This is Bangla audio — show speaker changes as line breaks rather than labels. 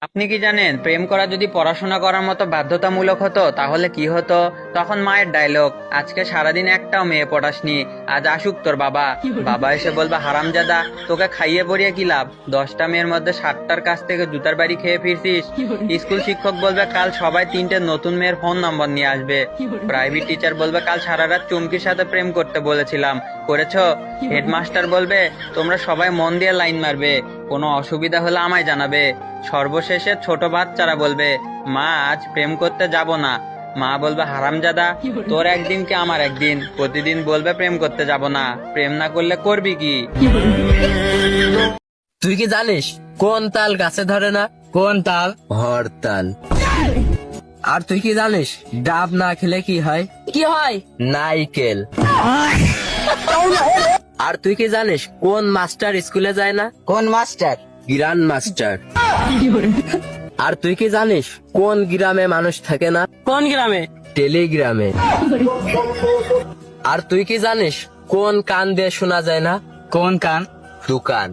আপনি কি জানেন প্রেম করা যদি পড়াশোনা করার মতো বাধ্যতামূলক হতো তাহলে কি হতো? তখন মায়ের ডায়লগ, আজকে সারাদিন একটাও মেয়ে পড়াসনি, আজ আসুক তোর বাবা। বাবা এসে বলবে, হারামজাদা, তোকে খাইয়ে পড়িয়ে কি লাভ? 10টা মেয়ের মধ্যে 7টার কাছ থেকে জুতার বাড়ি খেয়ে ফিরছিস। স্কুল শিক্ষক বলবে, কাল সবাই 3টে নতুন মেয়ের ফোন নম্বর নিয়ে আসবে। প্রাইভেট টিচার বলবে, কাল সারা রাত চুমকির সাথে প্রেম করতে বলেছিলাম, করেছো? হেডমাস্টার বলবে, তোমরা সবাই মন দিয়ে লাইন মারবে, কোনো অসুবিধা হলে আমায় জানাবে। সর্বশেষে ছোট বাচ্চারা বলবে, মা আজ প্রেম করতে যাব না। মা বলবে, হারামজাদা, তোর একদিন কি আমার একদিন? প্রতিদিন বলবে প্রেম করতে যাব না, প্রেম না করলে করবি কি?
তুই কি জানিস কোন তাল গাছে ধরে না?
কোন তাল?
হরতাল। আর তুই কি জানিস ডাব না খেলে কি হয়?
কি হয়?
নাইকেল। আর তুই কি জানিস কোন মাস্টার স্কুলে যায় না?
কোন মাস্টার?
Grand master. আর তুই কি জানিস কোন গ্রামে মানুষ থাকে না?
কোন গ্রামে?
টেলিগ্রামে। আর তুই কি জানিস কোন কান দিয়ে শোনা যায় না?
কোন কান?
দোকান।